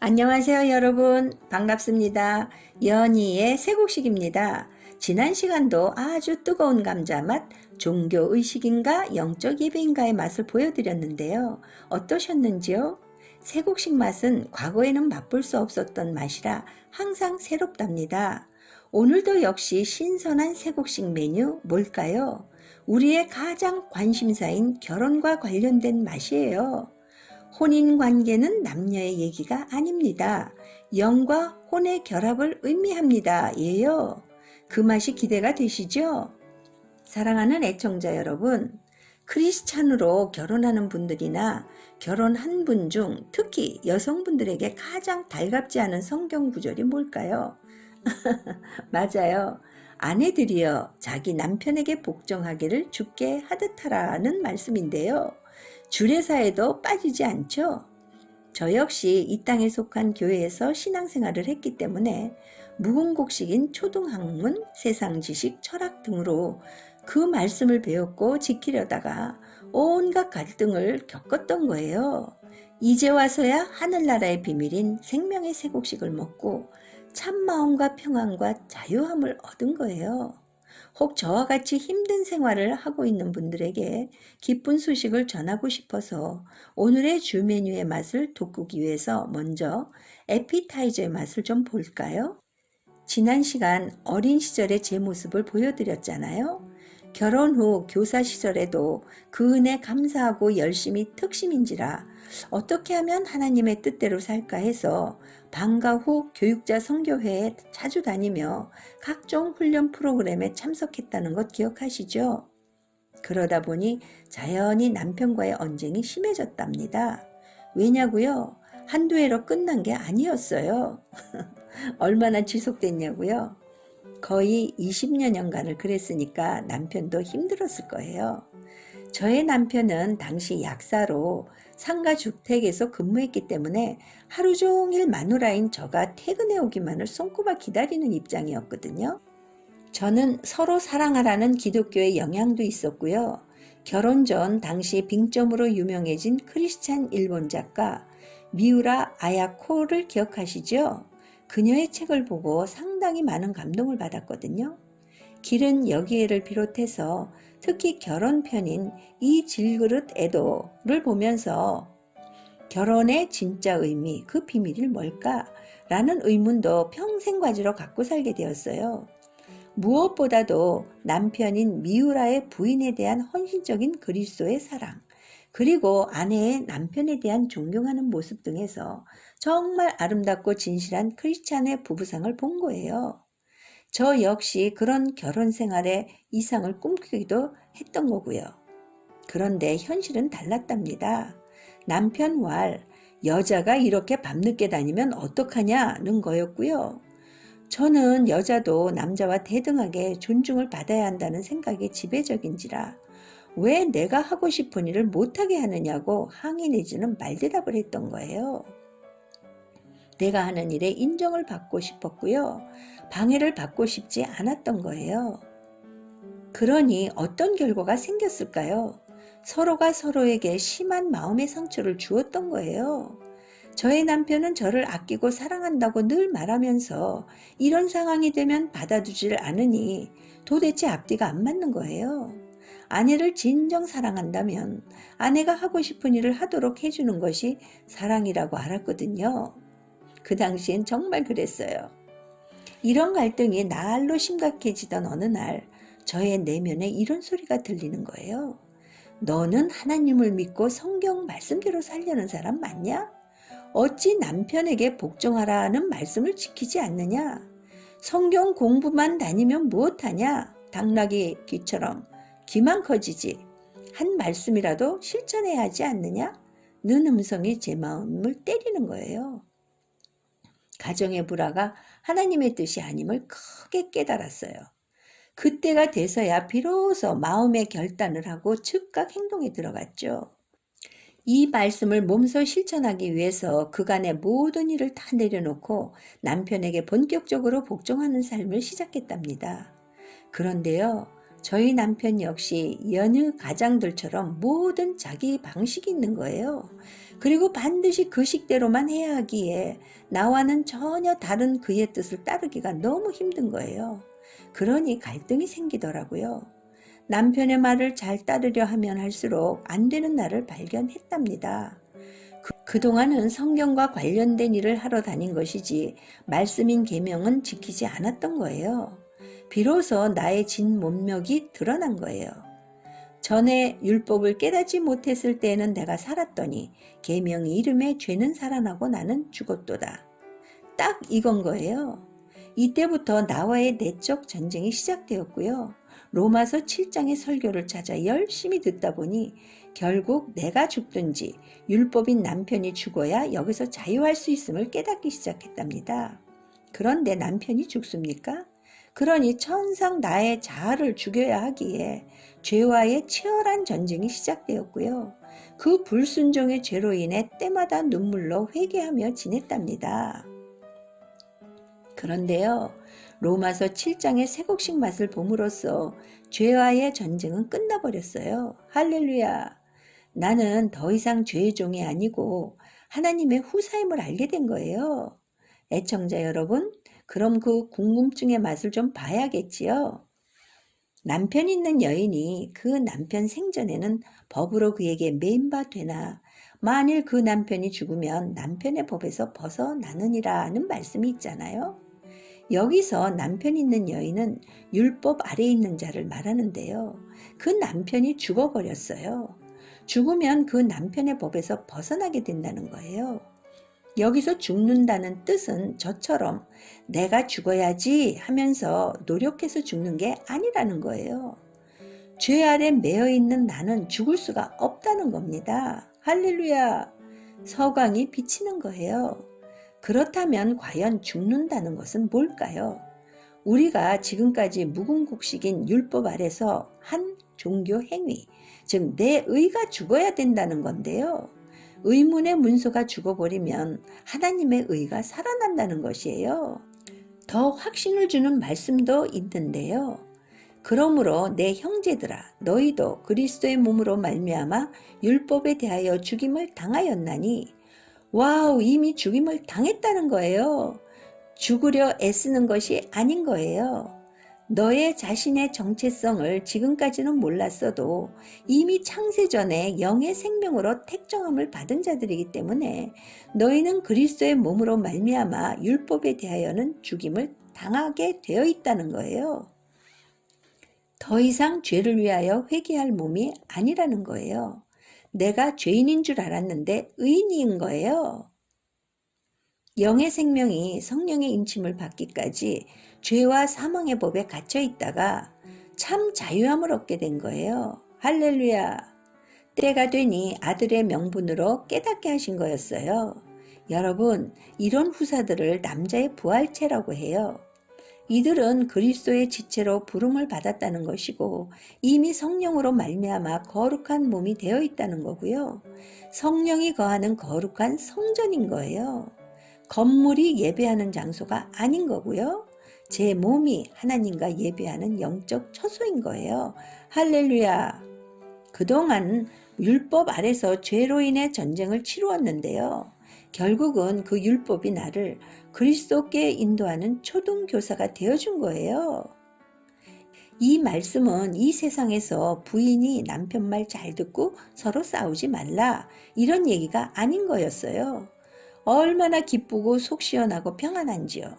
안녕하세요, 여러분. 반갑습니다. 연희의 새곡식입니다. 지난 시간도 아주 뜨거운 감자 맛, 종교의식인가 영적 예배인가의 맛을 보여드렸는데요. 어떠셨는지요? 새곡식 맛은 과거에는 맛볼 수 없었던 맛이라 항상 새롭답니다. 오늘도 역시 신선한 새곡식 메뉴 뭘까요? 우리의 가장 관심사인 결혼과 관련된 맛이에요. 혼인 관계는 남녀의 얘기가 아닙니다. 영과 혼의 결합을 의미합니다. 예요. 그 맛이 기대가 되시죠? 사랑하는 애청자 여러분, 크리스찬으로 결혼하는 분들이나 결혼한 분 중 특히 여성분들에게 가장 달갑지 않은 성경 구절이 뭘까요? 맞아요. 아내들이여 자기 남편에게 복종하기를 주께 하듯 하라는 말씀인데요. 주례사에도 빠지지 않죠. 저 역시 이 땅에 속한 교회에서 신앙생활을 했기 때문에 무궁곡식인 초등학문, 세상지식, 철학 등으로 그 말씀을 배웠고 지키려다가 온갖 갈등을 겪었던 거예요. 이제 와서야 하늘나라의 비밀인 생명의 새곡식을 먹고 참마음과 평안과 자유함을 얻은 거예요. 혹 저와 같이 힘든 생활을 하고 있는 분들에게 기쁜 소식을 전하고 싶어서 오늘의 주 메뉴의 맛을 돋구기 위해서 먼저 에피타이저의 맛을 좀 볼까요? 지난 시간 어린 시절의 제 모습을 보여드렸잖아요. 결혼 후 교사 시절에도 그 은혜 감사하고 열심히 특심인지라 어떻게 하면 하나님의 뜻대로 살까 해서 방과 후 교육자 선교회에 자주 다니며 각종 훈련 프로그램에 참석했다는 것 기억하시죠? 그러다 보니 자연히 남편과의 언쟁이 심해졌답니다. 왜냐고요? 한두 해로 끝난 게 아니었어요. 얼마나 지속됐냐고요? 거의 20여년간을 그랬으니까 남편도 힘들었을 거예요. 저의 남편은 당시 약사로 상가 주택에서 근무했기 때문에 하루 종일 마누라인 저가 퇴근해 오기만을 손꼽아 기다리는 입장이었거든요. 저는 서로 사랑하라는 기독교의 영향도 있었고요. 결혼 전 당시 빙점으로 유명해진 크리스찬 일본 작가 미우라 아야코를 기억하시죠? 그녀의 책을 보고 상당히 많은 감동을 받았거든요. 길은 여기에를 비롯해서 특히 결혼편인 이 질그릇 애도를 보면서 결혼의 진짜 의미, 그 비밀이 뭘까? 라는 의문도 평생 가지로 갖고 살게 되었어요. 무엇보다도 남편인 미우라의 부인에 대한 헌신적인 그리스도의 사랑, 그리고 아내의 남편에 대한 존경하는 모습 등에서 정말 아름답고 진실한 크리스찬의 부부상을 본 거예요. 저 역시 그런 결혼 생활의 이상을 꿈꾸기도 했던 거고요. 그런데 현실은 달랐답니다. 남편 왈, 여자가 이렇게 밤늦게 다니면 어떡하냐는 거였고요. 저는 여자도 남자와 대등하게 존중을 받아야 한다는 생각이 지배적인지라 왜 내가 하고 싶은 일을 못하게 하느냐고 항의 내지는 말대답을 했던 거예요. 내가 하는 일에 인정을 받고 싶었고요. 방해를 받고 싶지 않았던 거예요. 그러니 어떤 결과가 생겼을까요? 서로가 서로에게 심한 마음의 상처를 주었던 거예요. 저의 남편은 저를 아끼고 사랑한다고 늘 말하면서 이런 상황이 되면 받아주질 않으니 도대체 앞뒤가 안 맞는 거예요. 아내를 진정 사랑한다면 아내가 하고 싶은 일을 하도록 해주는 것이 사랑이라고 알았거든요. 그 당시엔 정말 그랬어요. 이런 갈등이 날로 심각해지던 어느 날 저의 내면에 이런 소리가 들리는 거예요. 너는 하나님을 믿고 성경 말씀대로 살려는 사람 맞냐? 어찌 남편에게 복종하라는 말씀을 지키지 않느냐? 성경 공부만 다니면 무엇하냐? 당나귀 귀처럼 귀만 커지지. 한 말씀이라도 실천해야 하지 않느냐? 는 음성이 제 마음을 때리는 거예요. 가정의 불화가 하나님의 뜻이 아님을 크게 깨달았어요. 그때가 돼서야 비로소 마음의 결단을 하고 즉각 행동에 들어갔죠. 이 말씀을 몸소 실천하기 위해서 그간의 모든 일을 다 내려놓고 남편에게 본격적으로 복종하는 삶을 시작했답니다. 그런데요, 저희 남편 역시 여느 가장들처럼 모든 자기 방식이 있는 거예요. 그리고 반드시 그 식대로만 해야 하기에 나와는 전혀 다른 그의 뜻을 따르기가 너무 힘든 거예요. 그러니 갈등이 생기더라고요. 남편의 말을 잘 따르려 하면 할수록 안 되는 날을 발견했답니다. 그동안은 성경과 관련된 일을 하러 다닌 것이지 말씀인 계명은 지키지 않았던 거예요. 비로소 나의 진 몸력이 드러난 거예요. 전에 율법을 깨닫지 못했을 때에는 내가 살았더니 계명이 이름에 죄는 살아나고 나는 죽었도다. 딱 이건 거예요. 이때부터 나와의 내적 전쟁이 시작되었고요. 로마서 7장의 설교를 찾아 열심히 듣다 보니 결국 내가 죽든지 율법인 남편이 죽어야 여기서 자유할 수 있음을 깨닫기 시작했답니다. 그런데 남편이 죽습니까? 그러니 천상 나의 자아를 죽여야 하기에 죄와의 치열한 전쟁이 시작되었고요. 그 불순종의 죄로 인해 때마다 눈물로 회개하며 지냈답니다. 그런데요, 로마서 7장의 세 곡식 맛을 봄으로써 죄와의 전쟁은 끝나버렸어요. 할렐루야! 나는 더 이상 죄의 종이 아니고 하나님의 후사임을 알게 된 거예요. 애청자 여러분, 그럼 그 궁금증의 맛을 좀 봐야겠지요. 남편 있는 여인이 그 남편 생전에는 법으로 그에게 매인바 되나 만일 그 남편이 죽으면 남편의 법에서 벗어나느니라는 말씀이 있잖아요. 여기서 남편 있는 여인은 율법 아래에 있는 자를 말하는데요. 그 남편이 죽어버렸어요. 죽으면 그 남편의 법에서 벗어나게 된다는 거예요. 여기서 죽는다는 뜻은 저처럼 내가 죽어야지 하면서 노력해서 죽는 게 아니라는 거예요. 죄 아래 매여 있는 나는 죽을 수가 없다는 겁니다. 할렐루야! 서광이 비치는 거예요. 그렇다면 과연 죽는다는 것은 뭘까요? 우리가 지금까지 묵은국식인 율법 아래서 한 종교 행위, 즉 내 의가 죽어야 된다는 건데요. 의문의 문서가 죽어버리면 하나님의 의가 살아난다는 것이에요. 더 확신을 주는 말씀도 있는데요. 그러므로 내 형제들아 너희도 그리스도의 몸으로 말미암아 율법에 대하여 죽임을 당하였나니 와우 이미 죽임을 당했다는 거예요. 죽으려 애쓰는 것이 아닌 거예요. 너의 자신의 정체성을 지금까지는 몰랐어도 이미 창세 전에 영의 생명으로 택정함을 받은 자들이기 때문에 너희는 그리스도의 몸으로 말미암아 율법에 대하여는 죽임을 당하게 되어 있다는 거예요. 더 이상 죄를 위하여 회개할 몸이 아니라는 거예요. 내가 죄인인 줄 알았는데 의인인 거예요. 영의 생명이 성령의 인침을 받기까지 죄와 사망의 법에 갇혀 있다가 참 자유함을 얻게 된 거예요. 할렐루야! 때가 되니 아들의 명분으로 깨닫게 하신 거였어요. 여러분, 이런 후사들을 남자의 부활체라고 해요. 이들은 그리스도의 지체로 부름을 받았다는 것이고 이미 성령으로 말미암아 거룩한 몸이 되어 있다는 거고요. 성령이 거하는 거룩한 성전인 거예요. 건물이 예배하는 장소가 아닌 거고요. 제 몸이 하나님과 예배하는 영적 처소인 거예요. 할렐루야! 그동안 율법 아래서 죄로 인해 전쟁을 치루었는데요. 결국은 그 율법이 나를 그리스도께 인도하는 초등교사가 되어준 거예요. 이 말씀은 이 세상에서 부인이 남편 말 잘 듣고 서로 싸우지 말라 이런 얘기가 아닌 거였어요. 얼마나 기쁘고 속 시원하고 평안한지요.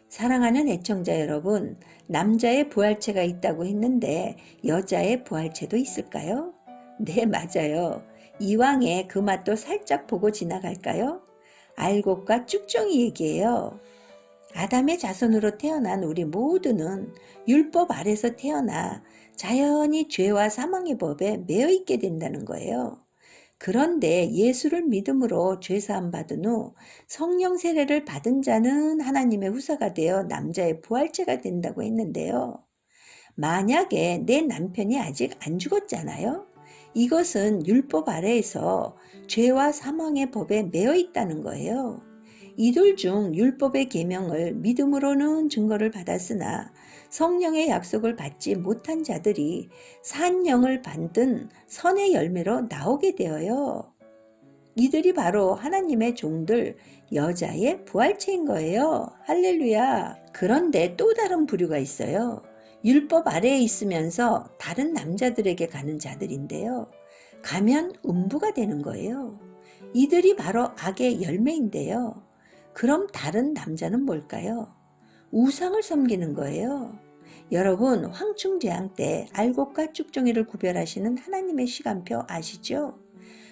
사랑하는 애청자 여러분, 남자의 부활체가 있다고 했는데 여자의 부활체도 있을까요? 네, 맞아요. 이왕에 그 맛도 살짝 보고 지나갈까요? 알곡과 쭉정이 얘기예요. 아담의 자손으로 태어난 우리 모두는 율법 아래서 태어나 자연히 죄와 사망의 법에 매여 있게 된다는 거예요. 그런데 예수를 믿음으로 죄사함 받은 후 성령 세례를 받은 자는 하나님의 후사가 되어 남자의 부활체가 된다고 했는데요. 만약에 내 남편이 아직 안 죽었잖아요. 이것은 율법 아래에서 죄와 사망의 법에 매여 있다는 거예요. 이들 중 율법의 계명을 믿음으로는 증거를 받았으나 성령의 약속을 받지 못한 자들이 산영을 받은 선의 열매로 나오게 되어요. 이들이 바로 하나님의 종들, 여자의 부활체인 거예요. 할렐루야. 그런데 또 다른 부류가 있어요. 율법 아래에 있으면서 다른 남자들에게 가는 자들인데요. 가면 음부가 되는 거예요. 이들이 바로 악의 열매인데요. 그럼 다른 남자는 뭘까요? 우상을 섬기는 거예요. 여러분, 황충재앙 때 알곡과 쭉종이를 구별하시는 하나님의 시간표 아시죠?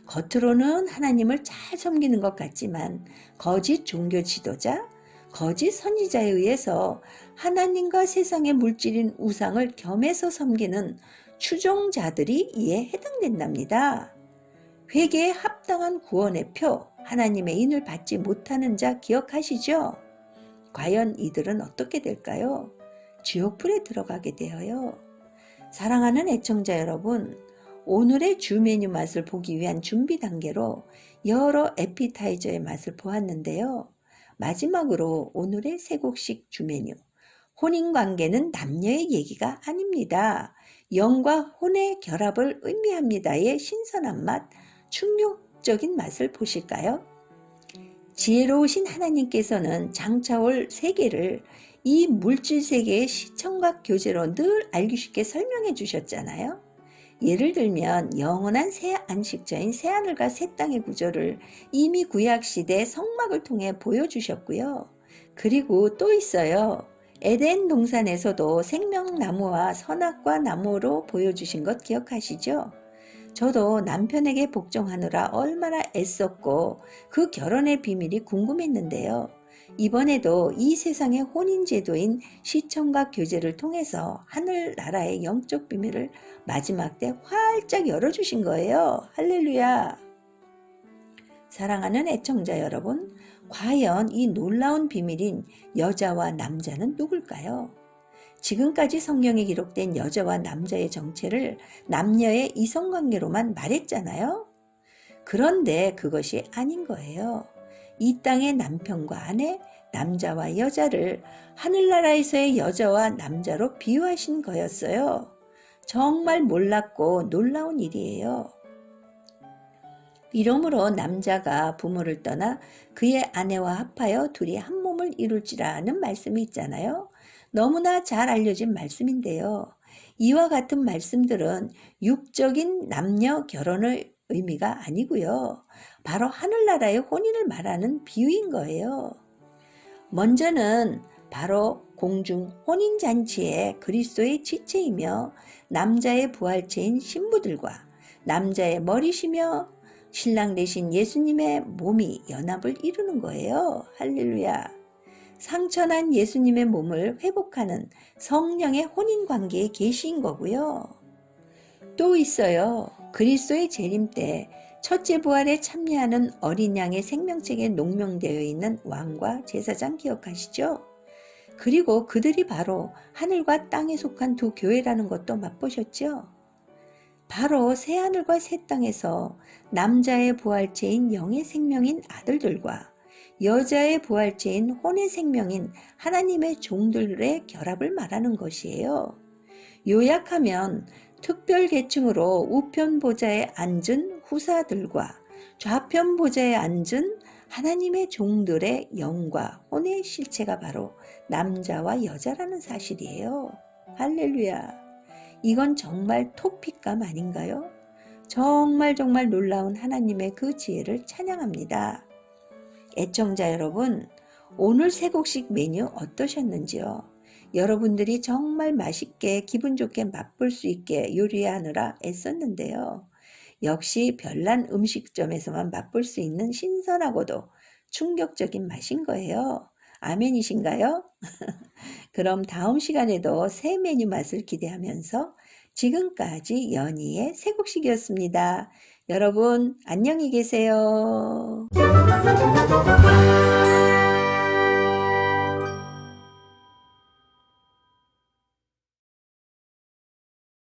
겉으로는 하나님을 잘 섬기는 것 같지만 거짓 종교 지도자, 거짓 선지자에 의해서 하나님과 세상의 물질인 우상을 겸해서 섬기는 추종자들이 이에 해당된답니다. 회개에 합당한 구원의 표, 하나님의 인을 받지 못하는 자 기억하시죠? 과연 이들은 어떻게 될까요? 지옥불에 들어가게 되어요. 사랑하는 애청자 여러분, 오늘의 주 메뉴 맛을 보기 위한 준비 단계로 여러 에피타이저의 맛을 보았는데요. 마지막으로 오늘의 세 곡식 주 메뉴. 혼인관계는 남녀의 얘기가 아닙니다. 영과 혼의 결합을 의미합니다의 신선한 맛, 충격적인 맛을 보실까요? 지혜로우신 하나님께서는 장차올 세계를 이 물질 세계의 시청각 교제로 늘 알기 쉽게 설명해 주셨잖아요. 예를 들면 영원한 새 안식처인 새하늘과 새 땅의 구조를 이미 구약시대 성막을 통해 보여주셨고요. 그리고 또 있어요. 에덴 동산에서도 생명나무와 선악과 나무로 보여주신 것 기억하시죠? 저도 남편에게 복종하느라 얼마나 애썼고 그 결혼의 비밀이 궁금했는데요. 이번에도 이 세상의 혼인제도인 시청각 교제를 통해서 하늘나라의 영적 비밀을 마지막 때 활짝 열어주신 거예요. 할렐루야. 사랑하는 애청자 여러분, 과연 이 놀라운 비밀인 여자와 남자는 누굴까요? 지금까지 성경에 기록된 여자와 남자의 정체를 남녀의 이성관계로만 말했잖아요. 그런데 그것이 아닌 거예요. 이 땅의 남편과 아내, 남자와 여자를 하늘나라에서의 여자와 남자로 비유하신 거였어요. 정말 몰랐고 놀라운 일이에요. 이러므로 남자가 부모를 떠나 그의 아내와 합하여 둘이 한 몸을 이룰지라는 말씀이 있잖아요. 너무나 잘 알려진 말씀인데요. 이와 같은 말씀들은 육적인 남녀 결혼의 의미가 아니고요. 바로 하늘나라의 혼인을 말하는 비유인 거예요. 먼저는 바로 공중 혼인잔치에 그리스도의 지체이며 남자의 부활체인 신부들과 남자의 머리시며 신랑 되신 예수님의 몸이 연합을 이루는 거예요. 할렐루야. 상처난 예수님의 몸을 회복하는 성령의 혼인관계에 계신 거고요. 또 있어요. 그리스도의 재림 때 첫째 부활에 참여하는 어린 양의 생명책에 농명되어 있는 왕과 제사장 기억하시죠? 그리고 그들이 바로 하늘과 땅에 속한 두 교회라는 것도 맛보셨죠? 바로 새하늘과 새 땅에서 남자의 부활체인 영의 생명인 아들들과 여자의 부활체인 혼의 생명인 하나님의 종들의 결합을 말하는 것이에요. 요약하면 특별 계층으로 우편 보좌에 앉은 후사들과 좌편 보좌에 앉은 하나님의 종들의 영과 혼의 실체가 바로 남자와 여자라는 사실이에요. 할렐루야. 이건 정말 토픽감 아닌가요? 정말 놀라운 하나님의 그 지혜를 찬양합니다. 애청자 여러분, 오늘 세 곡식 메뉴 어떠셨는지요? 여러분들이 정말 맛있게 기분 좋게 맛볼 수 있게 요리하느라 애썼는데요. 역시 별난 음식점에서만 맛볼 수 있는 신선하고도 충격적인 맛인 거예요. 아멘이신가요? 그럼 다음 시간에도 새 메뉴 맛을 기대하면서 지금까지 연희의 새 곡식이었습니다. 여러분 안녕히 계세요.